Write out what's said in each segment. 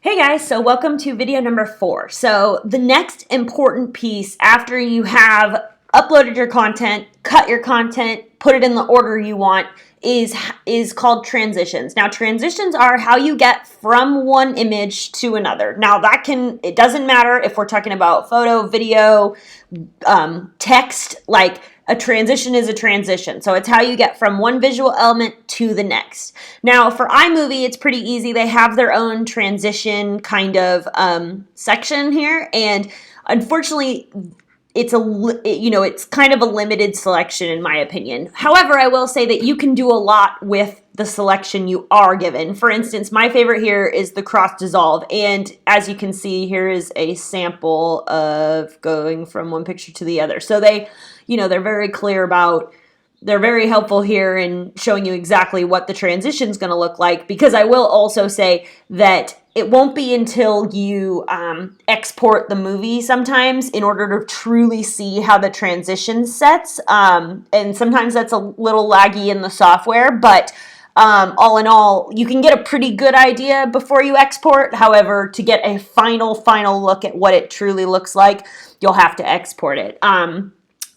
Hey guys, so welcome to video number 4. So the next important piece after you have uploaded your content, cut your content, put it in the order you want is called transitions. Now transitions are how you get from one image to another. Now it doesn't matter if we're talking about photo, video, text, like a transition is a transition. So it's how you get from one visual element to the next. Now for iMovie, it's pretty easy. They have their own transition kind of section here. And unfortunately, it's kind of a limited selection in my opinion. However, I will say that you can do a lot with the selection you are given. For instance, my favorite here is the cross dissolve. And as you can see, here is a sample of going from one picture to the other. So they're very clear about, they're very helpful here in showing you exactly what the transition is going to look like, because I will also say that it won't be until you export the movie sometimes in order to truly see how the transition sets. And sometimes that's a little laggy in the software, but all in all, you can get a pretty good idea before you export. However, to get a final look at what it truly looks like, you'll have to export it.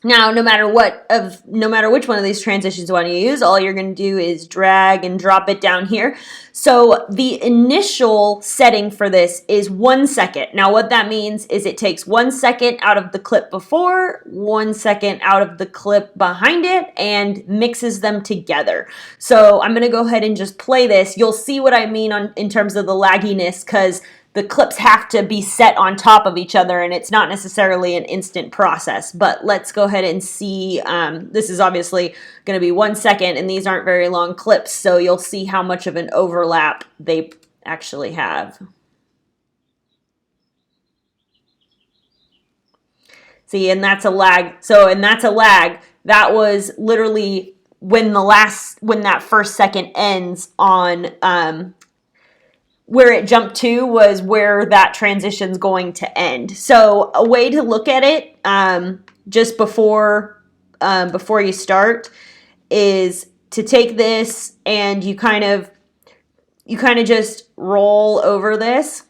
Now, no matter which one of these transitions you want to use, all you're going to do is drag and drop it down here. So the initial setting for this is 1 second. Now, what that means is it takes 1 second out of the clip before, 1 second out of the clip behind it, and mixes them together. So I'm going to go ahead and just play this. You'll see what I mean in terms of the lagginess, because the clips have to be set on top of each other, and it's not necessarily an instant process. But let's go ahead and see. This is obviously going to be 1 second, and these aren't very long clips, so you'll see how much of an overlap they actually have. See, and that's a lag. That was literally when that first second ends on where it jumped to was where that transition's going to end. So a way to look at it just before you start is to take this and you kind of just roll over this,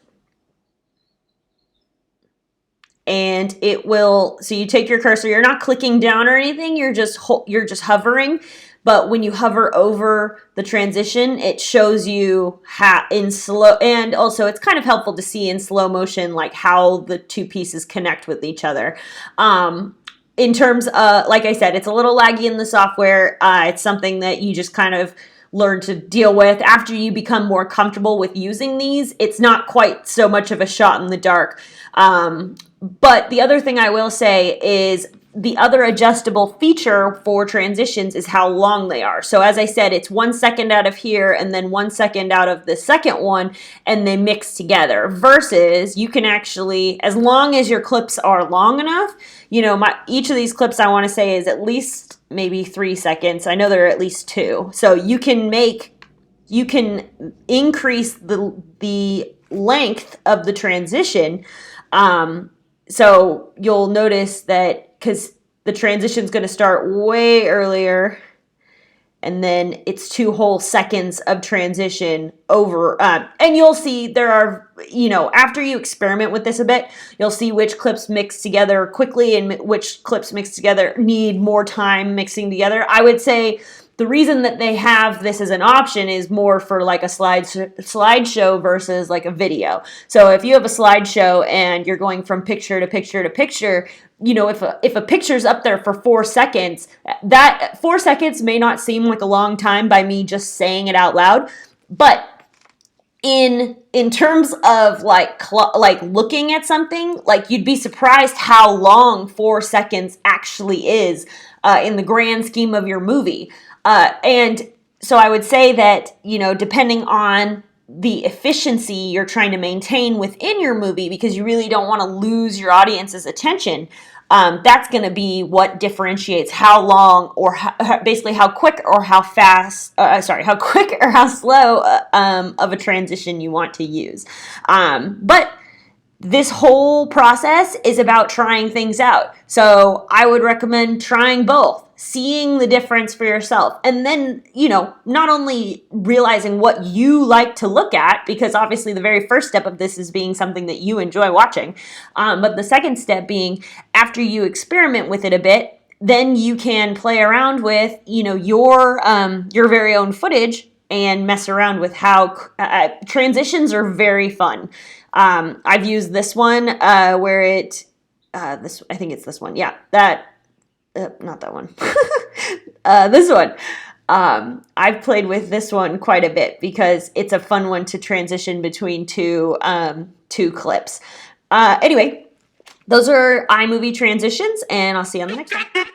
and it will. So you take your cursor. You're not clicking down or anything. You're just hovering. But when you hover over the transition, it shows you how in slow, and also it's kind of helpful to see in slow motion, like how the two pieces connect with each other. In terms of, like I said, it's a little laggy in the software. It's something that you just kind of learn to deal with. After you become more comfortable with using these, it's not quite so much of a shot in the dark. But the other thing I will say is, the other adjustable feature for transitions is how long they are. So as I said, it's 1 second out of here and then 1 second out of the second one, and they mix together. Versus you can actually, as long as your clips are long enough, each of these clips I want to say is at least maybe 3 seconds. I know there are at least 2. So you can increase the length of the transition. So you'll notice that, because the transition is going to start way earlier, and then it's 2 whole seconds of transition over. And you'll see there are, after you experiment with this a bit, you'll see which clips mix together quickly and which clips mix together need more time mixing together. I would say the reason that they have this as an option is more for like a slideshow versus like a video. So if you have a slideshow and you're going from picture to picture to picture, if a picture's up there for 4 seconds, that 4 seconds may not seem like a long time by me just saying it out loud, but in terms of like looking at something, like you'd be surprised how long 4 seconds actually is in the grand scheme of your movie. And so I would say that, depending on the efficiency you're trying to maintain within your movie, because you really don't want to lose your audience's attention, that's going to be what differentiates how long or basically how quick or how quick or how slow of a transition you want to use. But this whole process is about trying things out. So I would recommend trying both. seeing the difference for yourself. And then, not only realizing what you like to look at, because obviously the very first step of this is being something that you enjoy watching. But the second step being, after you experiment with it a bit, then you can play around with, your very own footage and mess around with how transitions are very fun. I've used this one where I think it's this one. Yeah, not that one. This one. I've played with this one quite a bit because it's a fun one to transition between two clips. Anyway, those are iMovie transitions, and I'll see you on the next one.